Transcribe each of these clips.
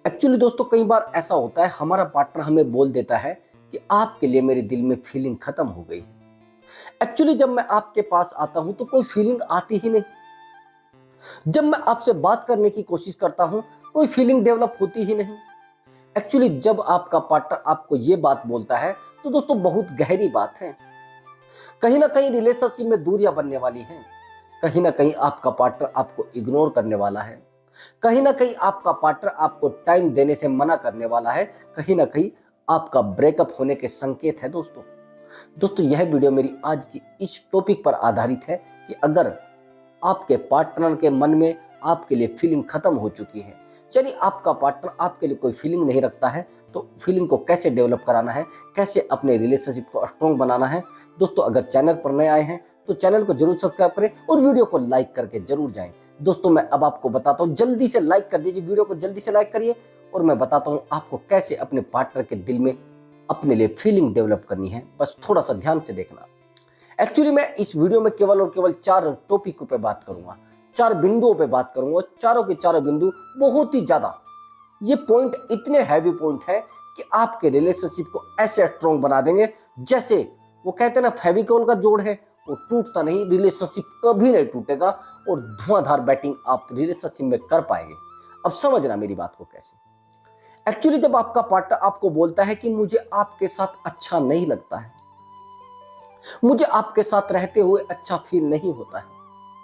Actually दोस्तों कई बार ऐसा होता है हमारा पार्टनर हमें बोल देता है कि आपके लिए मेरे दिल में फीलिंग खत्म हो गई। एक्चुअली जब मैं आपके पास आता हूं तो कोई फीलिंग आती ही नहीं। जब मैं आपसे बात करने की कोशिश करता हूं कोई फीलिंग डेवलप होती ही नहीं। एक्चुअली जब आपका पार्टनर आपको ये बात बोलता है तो दोस्तों बहुत गहरी बात है। कहीं ना कहीं रिलेशनशिप में दूरियां बनने वाली हैं। कहीं ना कहीं आपका पार्टनर आपको इग्नोर करने वाला है। कहीं ना कहीं आपका पार्टनर आपको टाइम देने से मना करने वाला है। कहीं ना कहीं आपका ब्रेकअप होने के संकेत है दोस्तों। दोस्तों यह वीडियो मेरी आज की इस टॉपिक पर आधारित है कि अगर आपके पार्टनर के मन में आपके लिए फीलिंग खत्म हो चुकी है, चलिए आपका पार्टनर आपके लिए कोई फीलिंग नहीं रखता है, तो फीलिंग को कैसे डेवलप कराना है, कैसे अपने रिलेशनशिप को स्ट्रॉन्ग बनाना है। दोस्तों अगर चैनल पर नए आए हैं तो चैनल को जरूर सब्सक्राइब करें और वीडियो को लाइक करके जरूर जाएं। दोस्तों मैं अब आपको बताता हूं, जल्दी से लाइक कर दीजिए, वीडियो को जल्दी से लाइक करिए और मैं बताता हूं आपको कैसे अपने पार्टनर के दिल में अपने लिए फीलिंग डेवलप करनी है। बस थोड़ा सा ध्यान से देखना। एक्चुअली मैं इस वीडियो में केवल और केवल 4 टॉपिक पे बात करूंगा, 4 बिंदुओं पे बात करूंगा। चारों के चारों बिंदु बहुत ही ज्यादा, ये पॉइंट इतने हैवी पॉइंट है कि आपके रिलेशनशिप को ऐसे स्ट्रॉन्ग बना देंगे जैसे वो कहते हैं ना, फेविकोल का जोड़ है वो टूटता नहीं, रिलेशनशिप कभी नहीं टूटेगा और धुआंधार बैटिंग आप रिलेशनशिप में कर पाएंगे। अब समझना मेरी बात को कैसे। एक्चुअली जब आपका पार्टनर आपको बोलता है कि मुझे आपके साथ अच्छा नहीं लगता है, मुझे आपके साथ रहते हुए अच्छा फील नहीं होता है,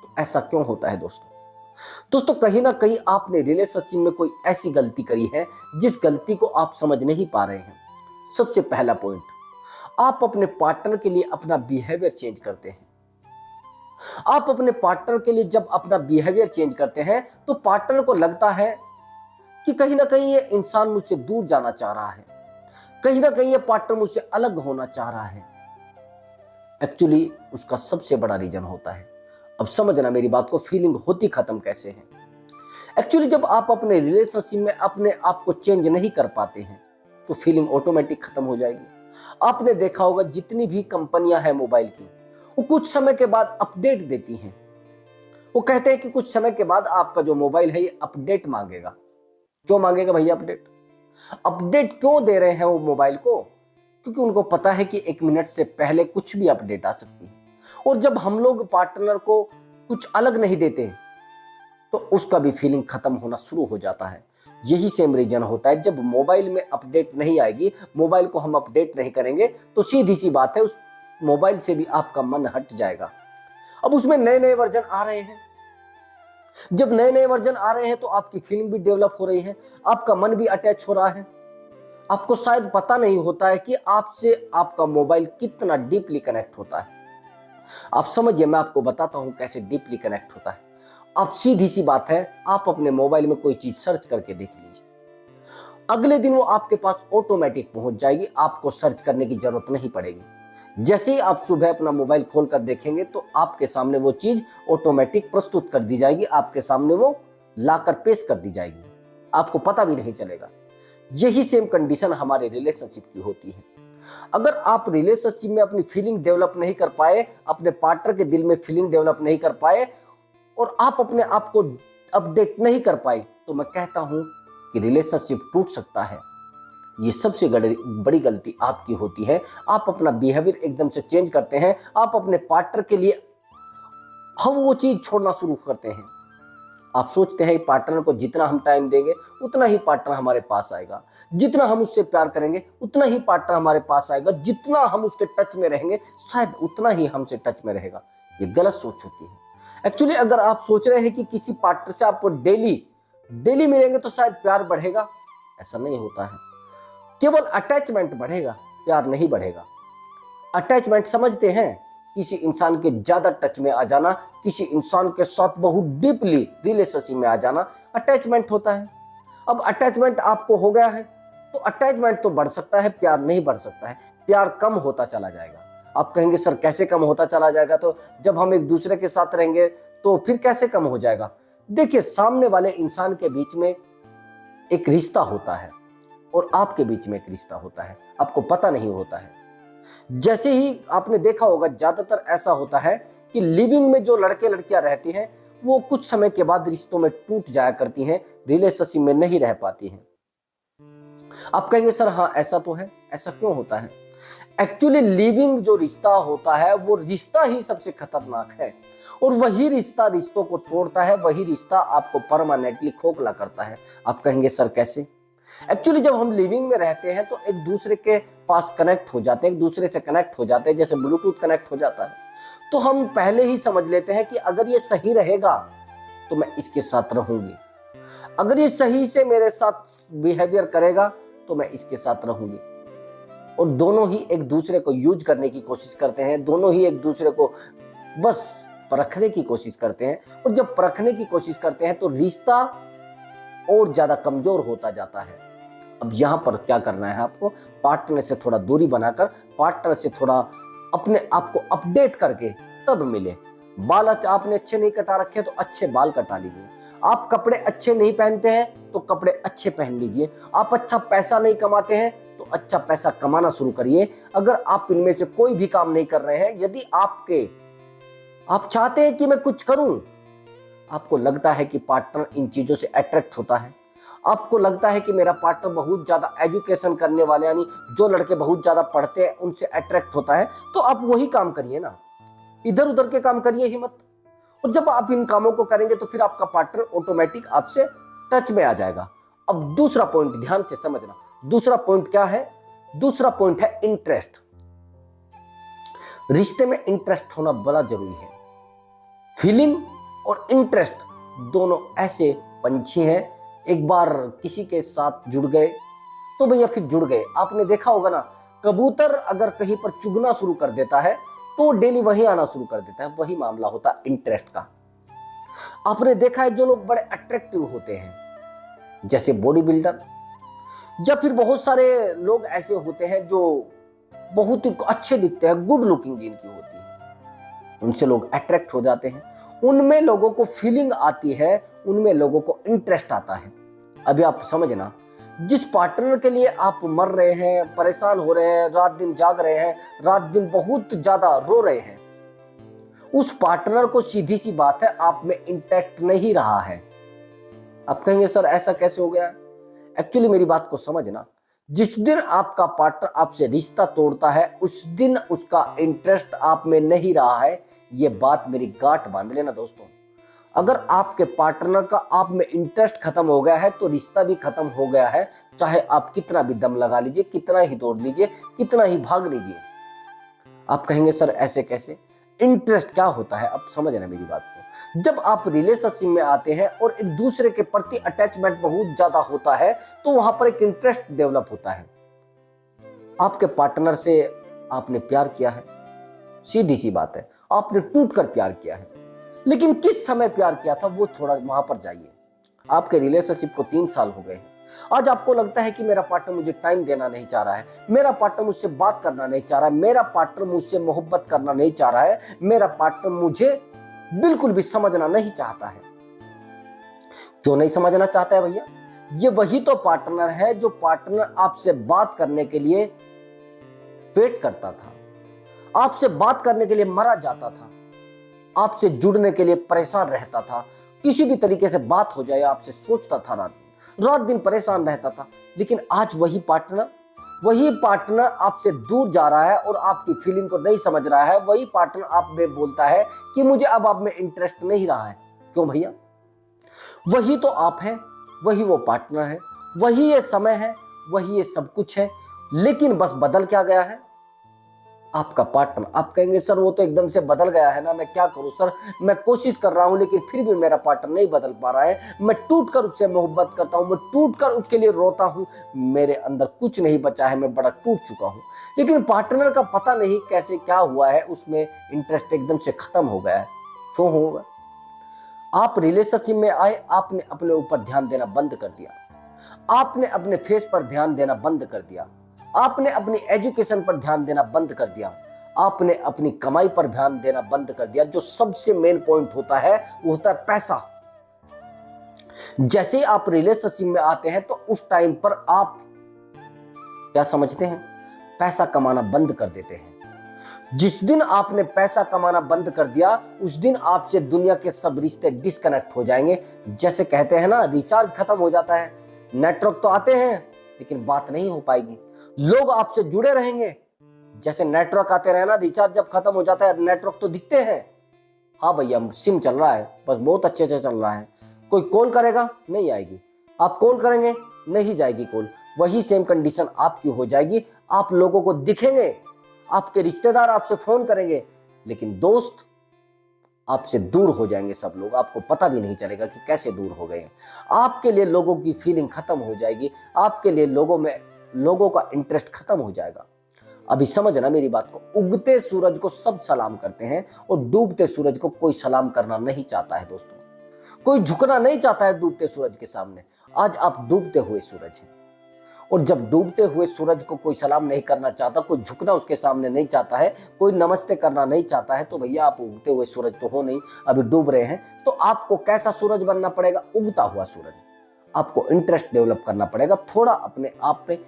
तो ऐसा क्यों होता है दोस्तों कहीं ना कहीं आपने रिलेशनशिप में कोई ऐसी गलती करी है जिस गलती को आप समझ नहीं पा रहे हैं। सबसे पहला पॉइंट, आप अपने पार्टनर के लिए अपना बिहेवियर चेंज करते हैं। आप अपने पार्टनर के लिए जब अपना बिहेवियर चेंज करते हैं तो पार्टनर को लगता है कि कहीं ना कहीं ये इंसान मुझसे दूर जाना चाह रहा है, कहीं ना कहीं ये पार्टनर मुझसे अलग होना चाह रहा है। एक्चुअली उसका सबसे बड़ा रीजन होता है, अब समझना मेरी बात को, फीलिंग होती खत्म कैसे है। एक्चुअली जब आप अपने रिलेशनशिप में अपने आप को चेंज नहीं कर पाते हैं तो फीलिंग ऑटोमेटिक खत्म हो जाएगी। आपने देखा होगा जितनी भी कंपनियां हैं मोबाइल की, वो कुछ समय के बाद अपडेट देती हैं। वो कहते हैं कि कुछ समय के बाद आपका जो मोबाइल है ये अपडेट मांगेगा। क्यों मांगेगा भैया अपडेट? अपडेट क्यों दे रहे हैं वो मोबाइल को? क्योंकि उनको पता है कि 1 मिनट से पहले कुछ भी अपडेट आ सकती है। और जब हम लोग पार्टनर को कुछ अलग नहीं देते तो उसका भी फीलिंग खत्म होना शुरू हो जाता है। यही सेम रीजन होता है, जब मोबाइल में अपडेट नहीं आएगी, मोबाइल को हम अपडेट नहीं करेंगे तो सीधी सी बात है उस मोबाइल से भी आपका मन हट जाएगा। अब उसमें नए नए वर्जन आ रहे हैं, जब नए नए वर्जन आ रहे हैं तो आपकी फीलिंग भी डेवलप हो रही है, आपका मन भी अटैच हो रहा है। आपको शायद पता नहीं होता है कि आपसे आपका मोबाइल कितना डीपली कनेक्ट होता है। आप समझिए, मैं आपको बताता हूं कैसे डीपली कनेक्ट होता है। आप सीधी सी बात है, आप अपने मोबाइल में कोई चीज सर्च करके देख लीजिए, अगले दिन वो आपके पास ऑटोमेटिक पहुंच जाएगी, आपको सर्च करने की जरूरत नहीं पड़ेगी। जैसे ही आप सुबह अपना मोबाइल खोलकर देखेंगे तो आपके सामने वो चीज ऑटोमेटिक प्रस्तुत कर दी जाएगी, आपके सामने वो लाकर पेश कर दी जाएगी, आपको पता भी नहीं चलेगा। यही सेम कंडीशन हमारे रिलेशनशिप की होती है। अगर आप रिलेशनशिप में अपनी फीलिंग डेवलप नहीं कर पाए, अपने पार्टनर के दिल में फीलिंग डेवलप नहीं कर पाए और आप अपने आप को अपडेट नहीं कर पाए, तो मैं कहता हूं कि रिलेशनशिप टूट सकता है। ये सबसे बड़ी गलती आपकी होती है। आप अपना बिहेवियर एकदम से चेंज करते हैं, आप अपने पार्टनर के लिए हम वो चीज छोड़ना शुरू करते हैं। आप सोचते हैं पार्टनर को जितना हम टाइम देंगे उतना ही पार्टनर हमारे पास आएगा, जितना हम उससे प्यार करेंगे उतना ही पार्टनर हमारे पास आएगा, जितना हम उसके टच में रहेंगे शायद उतना ही हमसे टच में रहेगा। ये गलत सोच होती है। एक्चुअली अगर आप सोच रहे हैं कि किसी पार्टनर से आप डेली मिलेंगे तो शायद प्यार बढ़ेगा, ऐसा नहीं होता है। केवल अटैचमेंट बढ़ेगा, प्यार नहीं बढ़ेगा। अटैचमेंट समझते हैं, किसी इंसान के ज्यादा टच में आ जाना, किसी इंसान के साथ बहुत डीपली रिलेशनशिप में आ जाना अटैचमेंट होता है। अब अटैचमेंट आपको हो गया है तो अटैचमेंट तो बढ़ सकता है, प्यार नहीं बढ़ सकता है, प्यार कम होता चला जाएगा। आप कहेंगे सर कैसे कम होता चला जाएगा? तो जब हम एक दूसरे के साथ रहेंगे तो फिर कैसे कम हो जाएगा? देखिए, सामने वाले इंसान के बीच में एक रिश्ता होता है और आपके बीच में एक रिश्ता होता है, आपको पता नहीं होता है। जैसे ही आपने देखा होगा, ज्यादातर ऐसा होता है कि लिविंग में जो लड़के लड़कियां रहती हैं वो कुछ समय के बाद रिश्तों में टूट जाया करती हैं, रिलेशनशिप में नहीं रह पाती हैं। आप कहेंगे सर हाँ ऐसा तो है, ऐसा क्यों होता है? एक्चुअली लिविंग जो रिश्ता होता है वो रिश्ता ही सबसे खतरनाक है, और वही रिश्ता रिश्तों को तोड़ता है, वही रिश्ता आपको परमानेंटली खोखला करता है। आप कहेंगे सर कैसे? एक्चुअली जब हम लिविंग में रहते हैं तो एक दूसरे के पास कनेक्ट हो जाते हैं, एक दूसरे से कनेक्ट हो जाते हैं, जैसे ब्लूटूथ कनेक्ट हो जाता है। तो हम पहले ही समझ लेते हैं कि अगर ये सही रहेगा तो मैं इसके साथ रहूंगी, अगर ये सही से मेरे साथ बिहेवियर करेगा तो मैं इसके साथ रहूंगी। और दोनों ही एक दूसरे को यूज करने की कोशिश करते हैं, दोनों ही एक दूसरे को बस परखने की कोशिश करते हैं, और जब परखने की कोशिश करते हैं तो रिश्ता और ज्यादा कमजोर होता जाता है। अब यहां पर क्या करना है आपको? पार्टनर से थोड़ा दूरी बनाकर, पार्टनर से थोड़ा अपने आप को अपडेट करके तब मिले। बाल आपने अच्छे नहीं कटा रखे तो अच्छे बाल कटा लीजिए, आप कपड़े अच्छे नहीं पहनते हैं तो कपड़े अच्छे पहन लीजिए, आप अच्छा पैसा नहीं कमाते हैं तो अच्छा पैसा कमाना शुरू करिए। अगर आप इनमें से कोई भी काम नहीं कर रहे हैं, यदि आप चाहते हैं कि मैं कुछ करूं, आपको लगता है कि पार्टनर इन चीजों से अट्रैक्ट होता है, आपको लगता है कि मेरा पार्टनर बहुत ज्यादा एजुकेशन करने वाले, यानी जो लड़के बहुत ज्यादा पढ़ते हैं उनसे अट्रैक्ट होता है, तो आप वही काम करिए ना, इधर उधर के काम करिए ही मत। और जब आप इन कामों को करेंगे तो फिर आपका पार्टनर ऑटोमेटिक आपसे टच में आ जाएगा। अब दूसरा पॉइंट ध्यान से समझना, दूसरा पॉइंट क्या है? दूसरा पॉइंट है इंटरेस्ट। रिश्ते में इंटरेस्ट होना बड़ा जरूरी है। फीलिंग और इंटरेस्ट दोनों ऐसे पंछी हैं, एक बार किसी के साथ जुड़ गए तो भैया फिर जुड़ गए। आपने देखा होगा ना, कबूतर अगर कहीं पर चुगना शुरू कर देता है तो डेली वहीं आना शुरू कर देता है, वही मामला होता है इंटरेस्ट का। आपने देखा है जो लोग बड़े अट्रैक्टिव होते हैं, जैसे बॉडी बिल्डर, या फिर बहुत सारे लोग ऐसे होते हैं जो बहुत ही अच्छे दिखते हैं, गुड लुकिंग जिनकी होती है, उनसे लोग अट्रैक्ट हो जाते हैं, उनमें लोगों को फीलिंग आती है, उनमें लोगों को इंटरेस्ट आता है। अभी आप समझना, जिस पार्टनर के लिए आप मर रहे हैं, परेशान हो रहे हैं, रात दिन जाग रहे हैं, रात दिन बहुत ज्यादा रो रहे हैं, उस पार्टनर को सीधी सी बात है आप में इंटरेस्ट नहीं रहा है। आप कहेंगे सर ऐसा कैसे हो गया? एक्चुअली मेरी बात को समझना, जिस दिन आपका पार्टनर आपसे रिश्ता तोड़ता है उस दिन उसका इंटरेस्ट आप में नहीं रहा है। ये बात मेरी गांठ बांध लेना दोस्तों। अगर आपके पार्टनर का आप में इंटरेस्ट खत्म हो गया है तो रिश्ता भी खत्म हो गया है, चाहे आप कितना भी दम लगा लीजिए, कितना ही दौड़ लीजिए, कितना ही भाग लीजिए। आप कहेंगे सर ऐसे कैसे? इंटरेस्ट क्या होता है अब समझना मेरी बात को। जब आप रिलेशनशिप में आते हैं और एक दूसरे के प्रति अटैचमेंट बहुत ज्यादा होता है तो वहां पर एक इंटरेस्ट डेवलप होता है। आपके पार्टनर से आपने प्यार किया है, सीधी सी बात है, आपने टूट कर प्यार किया है, लेकिन किस समय प्यार किया था वो थोड़ा वहां पर जाइए। आपके रिलेशनशिप को 3 साल हो गए हैं, आज आपको लगता है कि मेरा पार्टनर मुझे टाइम देना नहीं चाह रहा है, मेरा पार्टनर मुझसे बात करना नहीं चाह रहा है, मेरा पार्टनर मुझसे मोहब्बत करना नहीं चाह रहा है, मेरा पार्टनर मुझे बिल्कुल भी समझना नहीं चाहता है। क्यों नहीं समझना चाहता है भैया? ये वही तो पार्टनर है जो पार्टनर आपसे बात करने के लिए वेट करता था, आपसे बात करने के लिए मरा जाता था, आपसे जुड़ने के लिए परेशान रहता था, किसी भी तरीके से बात हो जाए आपसे सोचता था, रात दिन परेशान रहता था। लेकिन आज वही पार्टनर आपसे दूर जा रहा है और आपकी फीलिंग को नहीं समझ रहा है। वही पार्टनर आप में बोलता है कि मुझे अब आप में इंटरेस्ट नहीं रहा है। क्यों भैया? वही तो आप हैं, वही वो पार्टनर है, वही ये समय है, वही ये सब कुछ है, लेकिन बस बदल क्या गया है? आपका पार्टनर। आप कहेंगे सर वो तो एकदम से बदल गया है ना, मैं क्या करूं सर, मैं कोशिश कर रहा हूं लेकिन फिर भी मेरा पार्टनर नहीं बदल पा रहा है, मैं टूट कर उससे मोहब्बत करता हूं, मैं टूट कर उसके लिए रोता हूं, मेरे अंदर कुछ नहीं बचा है, मैं बड़ा टूट चुका हूं। लेकिन पार्टनर का पता नहीं कैसे क्या हुआ है, उसमें इंटरेस्ट एकदम से खत्म हो गया है। क्यों होगा? आप रिलेशनशिप में आए, आपने अपने ऊपर ध्यान देना बंद कर दिया, आपने अपने फेस पर ध्यान देना बंद कर दिया, आपने अपनी एजुकेशन पर ध्यान देना बंद कर दिया, आपने अपनी कमाई पर ध्यान देना बंद कर दिया। जो सबसे मेन पॉइंट होता है वो होता है पैसा। जैसे ही आप रिलेशनशिप में आते हैं तो उस टाइम पर आप क्या समझते हैं? पैसा कमाना बंद कर देते हैं। जिस दिन आपने पैसा कमाना बंद कर दिया उस दिन आपसे दुनिया के सब रिश्ते डिस्कनेक्ट हो जाएंगे। जैसे कहते हैं ना, रिचार्ज खत्म हो जाता है, नेटवर्क तो आते हैं लेकिन बात नहीं हो पाएगी। लोग आपसे जुड़े रहेंगे, जैसे नेटवर्क आते रहे ना, रिचार्ज जब खत्म हो जाता है नेटवर्क तो दिखते हैं, हाँ भैया सिम चल रहा है, बस बहुत अच्छे से चल रहा है। कोई कॉल करेगा, नहीं आएगी। आप कॉल करेंगे, नहीं जाएगी कॉल। वही सेम कंडीशन आपकी हो जाएगी। आप लोगों को दिखेंगे, आपके रिश्तेदार आपसे फोन करेंगे, लेकिन दोस्त आपसे दूर हो जाएंगे। सब लोग, आपको पता भी नहीं चलेगा कि कैसे दूर हो गए। आपके लिए लोगों की फीलिंग खत्म हो जाएगी, आपके लिए लोगों का इंटरेस्ट खत्म हो जाएगा। अभी समझना मेरी बात को, उगते सूरज को सब सलाम करते हैं और डूबते सूरज को कोई सलाम करना नहीं चाहता है दोस्तों। कोई झुकना नहीं चाहता है डूबते सूरज के सामने। आज आप डूबते हुए सूरज हैं, और जब डूबते हुए सूरज को कोई सलाम नहीं करना चाहता, कोई झुकना उसके सामने नहीं चाहता है, कोई नमस्ते करना नहीं चाहता है, तो भैया आप उगते हुए सूरज तो हो नहीं, अभी डूब रहे हैं। तो आपको कैसा सूरज बनना पड़ेगा? उगता हुआ सूरज। आपको इंटरेस्ट डेवलप करना पड़ेगा, थोड़ा अपने आप पे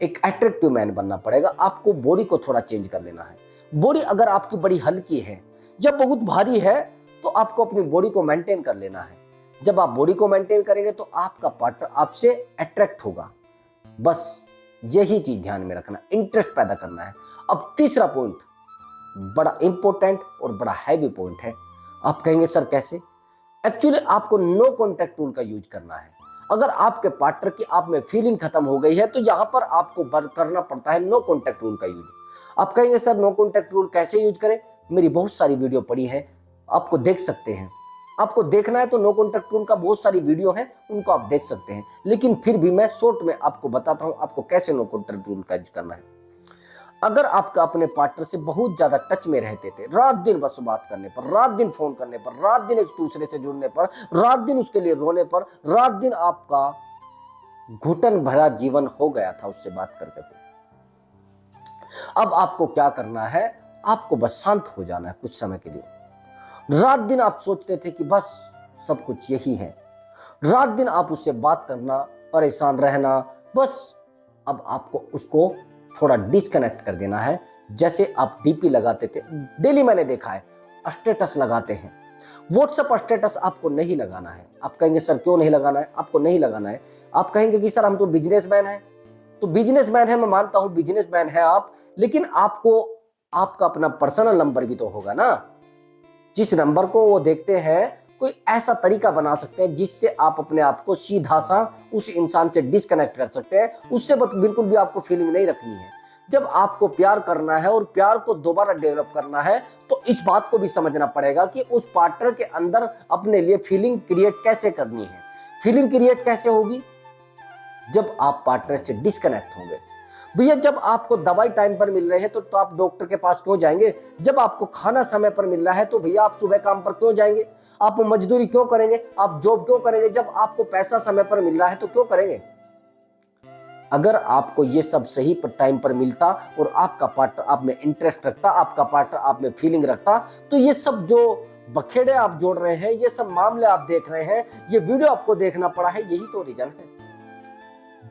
एक अट्रैक्टिव मैन बनना पड़ेगा। आपको बॉडी को थोड़ा चेंज कर लेना है। बॉडी अगर आपकी बड़ी हल्की है या बहुत भारी है, तो आपको अपनी बॉडी को मेंटेन कर लेना है। जब आप बॉडी को मेंटेन करेंगे तो आपका पार्टनर आपसे अट्रैक्ट होगा। बस यही चीज ध्यान में रखना, इंटरेस्ट पैदा करना है। अब तीसरा पॉइंट बड़ा इंपॉर्टेंट और बड़ा हैवी पॉइंट है। आप कहेंगे सर कैसे? एक्चुअली आपको नो कॉन्टैक्ट रूल का यूज करना है। अगर आपके पार्टनर की आप में फीलिंग खत्म हो गई है, तो यहां पर आपको करना पड़ता है नो कॉन्टैक्ट रूल का यूज। आप कहेंगे सर नो कॉन्टैक्ट रूल कैसे यूज करें? मेरी बहुत सारी वीडियो पड़ी है, आपको देख सकते हैं। आपको देखना है तो नो कॉन्टैक्ट रूल का बहुत सारी वीडियो है, उनको आप देख सकते हैं। लेकिन फिर भी मैं शॉर्ट में आपको बताता हूं आपको कैसे नो कॉन्टैक्ट रूल का यूज करना है। अगर आपका अपने पार्टनर से बहुत ज्यादा टच में रहते थे, रात दिन बस बात करने पर, रात दिन फोन करने पर, रात दिन एक दूसरे से जुड़ने पर, रात दिन उसके लिए रोने पर, रात दिन आपका घुटन भरा जीवन हो गया था उससे बात करके, अब आपको क्या करना है? आपको बस शांत हो जाना है कुछ समय के लिए। रात दिन आप सोचते थे कि बस सब कुछ यही है, रात दिन आप उससे बात करना, परेशान रहना, बस अब आपको उसको थोड़ा डिस्कनेक्ट कर देना है। जैसे आप डीपी लगाते थे, डेली मैंने देखा है स्टेटस लगाते हैं, व्हाट्सएप स्टेटस आपको नहीं लगाना है। आप कहेंगे सर क्यों नहीं लगाना है? आपको नहीं लगाना है। आप कहेंगे कि सर हम तो बिजनेसमैन हैं। तो बिजनेसमैन है, मैं मानता हूं बिजनेसमैन है आप, लेकिन आपको आपका अपना पर्सनल नंबर भी तो होगा ना। जिस नंबर को वो देखते हैं, कोई ऐसा तरीका बना सकते हैं जिससे आप अपने आप को सीधा सा उस इंसान से डिस्कनेक्ट कर सकते हैं। उससे बिल्कुल भी आपको फीलिंग नहीं रखनी है। जब आपको प्यार करना है और प्यार को दोबारा डेवलप करना है, तो इस बात को भी समझना पड़ेगा कि उस पार्टनर के अंदर अपने लिए फीलिंग क्रिएट कैसे करनी है। फीलिंग क्रिएट कैसे होगी? जब आप पार्टनर से डिस्कनेक्ट होंगे। भैया जब आपको दवाई टाइम पर मिल रही है तो आप डॉक्टर के पास क्यों जाएंगे? जब आपको खाना समय पर मिल रहा है तो भैया आप सुबह काम पर क्यों जाएंगे? आप मजदूरी क्यों करेंगे? आप जॉब क्यों करेंगे? जब आपको पैसा समय पर मिल रहा है तो क्यों करेंगे? अगर आपको ये सब सही पर टाइम पर मिलता और आपका पार्टनर आप में इंटरेस्ट रखता, आपका पार्टनर आप में फीलिंग रखता, तो ये सब जो बखेड़े आप जोड़ रहे हैं, ये सब मामले आप देख रहे हैं, ये वीडियो आपको देखना पड़ा है, यही तो रीजन है।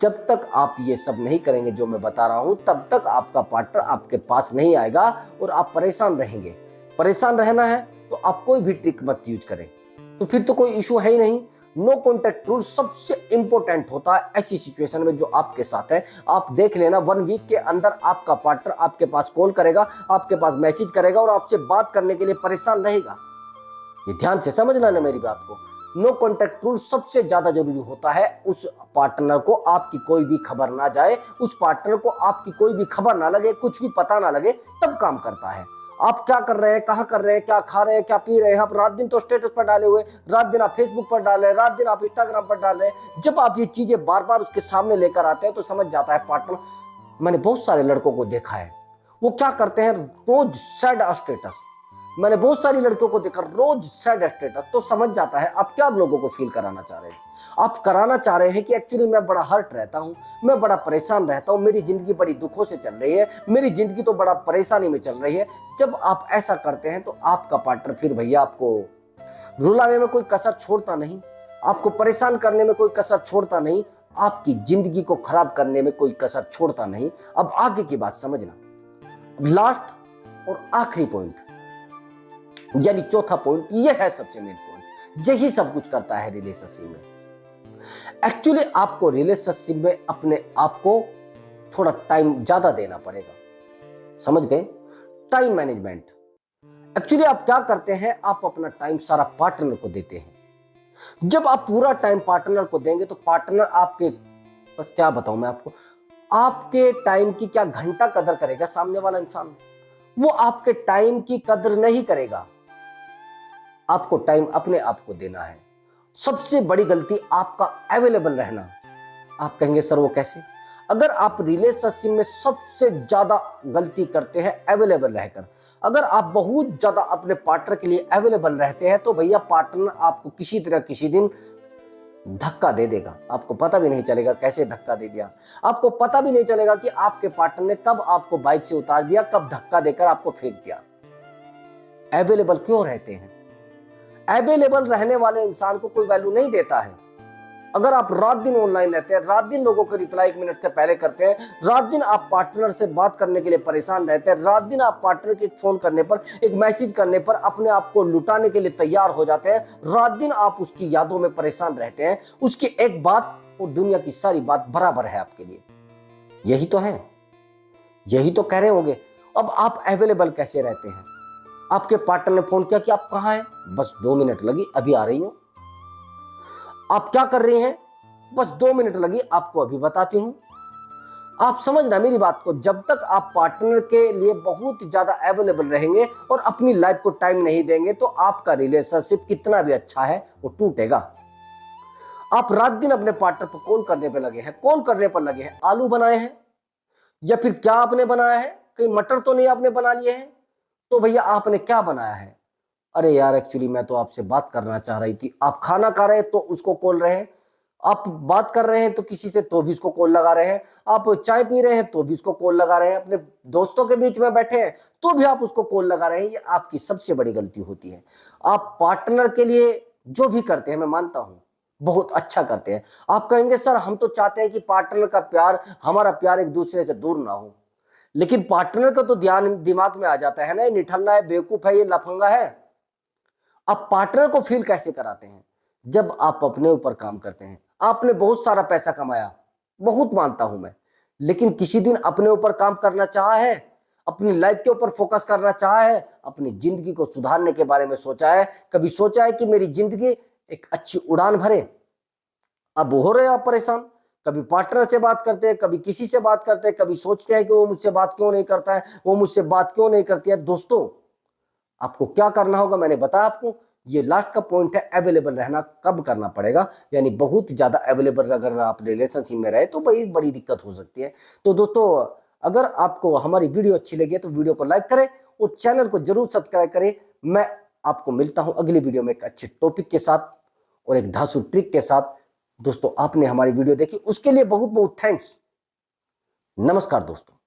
जब तक आप ये सब नहीं करेंगे जो मैं बता रहा हूं, तब तक आपका पार्टनर आपके पास नहीं आएगा और आप परेशान रहेंगे। परेशान रहना है तो आप कोई भी ट्रिक मत यूज करें, तो फिर तो कोई इशू है ही नहीं। नो कॉन्टैक्ट रूल सबसे इंपॉर्टेंट होता है ऐसी सिचुएशन में जो आपके साथ है। आप देख लेना 1 वीक के अंदर आपका पार्टनर आपके पास कॉल करेगा, आपके पास मैसेज करेगा और आपसे बात करने के लिए परेशान रहेगा। ये ध्यान से समझना ना मेरी बात को। नो कॉन्टैक्ट रूल सबसे ज्यादा जरूरी होता है। उस पार्टनर को आपकी कोई भी खबर ना जाए, उस पार्टनर को आपकी कोई भी खबर ना लगे, कुछ भी पता ना लगे, तब काम करता है। आप क्या कर रहे हैं, कहाँ कर रहे हैं, क्या खा रहे हैं, क्या पी रहे हैं, आप रात दिन तो स्टेटस पर डाले हुए, रात दिन आप फेसबुक पर डाल रहे हैं, रात दिन आप इंस्टाग्राम पर डाल रहे हैं। जब आप ये चीजें बार बार उसके सामने लेकर आते हैं तो समझ जाता है पार्टनर। मैंने बहुत सारे लड़कों को देखा है, वो क्या करते हैं, रोज सैड स्टेटस। मैंने बहुत सारी लड़कियों को देखा रोज सैड स्टेटस, तो समझ जाता है आप क्या लोगों को फील कराना चाह रहे हैं। आप कराना चाह रहे हैं कि एक्चुअली मैं बड़ा हर्ट रहता हूं, मैं बड़ा परेशान रहता हूं, मेरी जिंदगी बड़ी दुखों से चल रही है, मेरी जिंदगी तो बड़ा परेशानी में चल रही है। जब आप ऐसा करते हैं तो आपका पार्टनर फिर भैया आपको रुलाने में कोई कसर छोड़ता नहीं, आपको परेशान करने में कोई कसर छोड़ता नहीं, आपकी जिंदगी को खराब करने में कोई कसर छोड़ता नहीं। अब आगे की बात समझना। लास्ट और आखिरी पॉइंट, यानी चौथा पॉइंट, ये है सबसे मेन पॉइंट, यही सब कुछ करता है रिलेशनशिप में। एक्चुअली आपको रिलेशनशिप में अपने आप को थोड़ा टाइम ज्यादा देना पड़ेगा, समझ गए? Time management. एक्चुअली आप क्या करते हैं, आप अपना टाइम सारा पार्टनर को देते हैं। जब आप पूरा टाइम पार्टनर को देंगे तो पार्टनर आपके, बस क्या बताऊं मैं आपको, आपके टाइम की क्या घंटा कदर करेगा सामने वाला इंसान? वो आपके टाइम की कदर नहीं करेगा। आपको टाइम अपने आप को देना है। सबसे बड़ी गलती आपका अवेलेबल रहना। आप कहेंगे सर वो कैसे? अगर आप रिलेशनशिप में सबसे ज्यादा गलती करते हैं अवेलेबल रहकर, अगर आप बहुत ज्यादा अपने पार्टनर के लिए अवेलेबल रहते हैं तो भैया पार्टनर आपको किसी तरह किसी दिन धक्का दे देगा। आपको पता भी नहीं चलेगा कैसे धक्का दे दिया। आपको पता भी नहीं चलेगा कि आपके पार्टनर ने कब आपको बाइक से उतार दिया, कब धक्का देकर आपको फेंक दिया। अवेलेबल क्यों रहते हैं? अवेलेबल रहने वाले इंसान को कोई वैल्यू नहीं देता है। अगर आप रात दिन ऑनलाइन रहते हैं, रात दिन लोगों को रिप्लाई 1 मिनट से पहले करते हैं, रात दिन आप पार्टनर से बात करने के लिए परेशान रहते हैं, रात दिन आप पार्टनर के फोन करने पर, एक मैसेज करने पर अपने आप को लुटाने के लिए तैयार हो जाते हैं, रात दिन आप उसकी यादों में परेशान रहते हैं, उसकी एक बात और दुनिया की सारी बात बराबर है आपके लिए। यही तो है, यही तो कह रहे होंगे। अब आप अवेलेबल कैसे रहते हैं? आपके पार्टनर ने फोन किया कि आप कहां हैं? बस 2 मिनट लगी, अभी आ रही हूं। आप क्या कर रही हैं? बस 2 मिनट लगी, आपको अभी बताती हूं। आप समझना मेरी बात को, जब तक आप पार्टनर के लिए बहुत ज्यादा अवेलेबल रहेंगे और अपनी लाइफ को टाइम नहीं देंगे तो आपका रिलेशनशिप कितना भी अच्छा है वो टूटेगा। आप रात दिन अपने पार्टनर को कॉल करने पर लगे हैं, कॉल करने पर लगे हैं। आलू बनाए हैं या फिर क्या आपने बनाया है? कहीं मटर तो नहीं आपने बना लिए हैं? तो भैया आपने क्या बनाया है? अरे यार एक्चुअली मैं तो आपसे बात करना चाह रही थी। आप खाना खा रहे हैं तो उसको कॉल रहे हैं, आप बात कर रहे हैं तो किसी से तो भी उसको कॉल लगा रहे हैं, आप चाय पी रहे हैं तो भी उसको कॉल लगा रहे हैं, अपने दोस्तों के बीच में बैठे हैं तो भी आप उसको कॉल लगा रहे हैं। ये आपकी सबसे बड़ी गलती होती है। आप पार्टनर के लिए जो भी करते हैं, मैं मानता हूं बहुत अच्छा करते हैं। आप कहेंगे सर हम तो चाहते हैं कि पार्टनर का प्यार, हमारा प्यार एक दूसरे से दूर ना हो, लेकिन पार्टनर का तो ध्यान दिमाग में आ जाता है ना, ये निठल्ला है, बेवकूफ है, ये लफंगा है। आप पार्टनर को फील कैसे कराते हैं? जब आप अपने ऊपर काम करते हैं। आपने बहुत सारा पैसा कमाया, बहुत मानता हूं मैं, लेकिन किसी दिन अपने ऊपर काम करना चाहा है? अपनी लाइफ के ऊपर फोकस करना चाहा है? अपनी जिंदगी को सुधारने के बारे में सोचा है? कभी सोचा है कि मेरी जिंदगी एक अच्छी उड़ान भरे? अब हो रहे आप परेशान। कभी पार्टनर से बात करते हैं, कभी किसी से बात करते हैं, कभी सोचते हैं कि वो मुझसे बात क्यों नहीं करता है, वो मुझसे बात क्यों नहीं करती है। दोस्तों आपको क्या करना होगा मैंने बताया आपको। ये लास्ट का पॉइंट है, अवेलेबल रहना कब करना पड़ेगा, यानी बहुत ज्यादा अवेलेबल अगर आप रिलेशनशिप में रहे तो भाई बड़ी दिक्कत हो सकती है। तो दोस्तों अगर आपको हमारी वीडियो अच्छी लगी है तो वीडियो को लाइक करें और चैनल को जरूर सब्सक्राइब करें। मैं आपको मिलता हूं अगली वीडियो में एक अच्छे टॉपिक के साथ और एक धांसू ट्रिक के साथ। दोस्तों आपने हमारी वीडियो देखी उसके लिए बहुत बहुत थैंक्स। नमस्कार दोस्तों।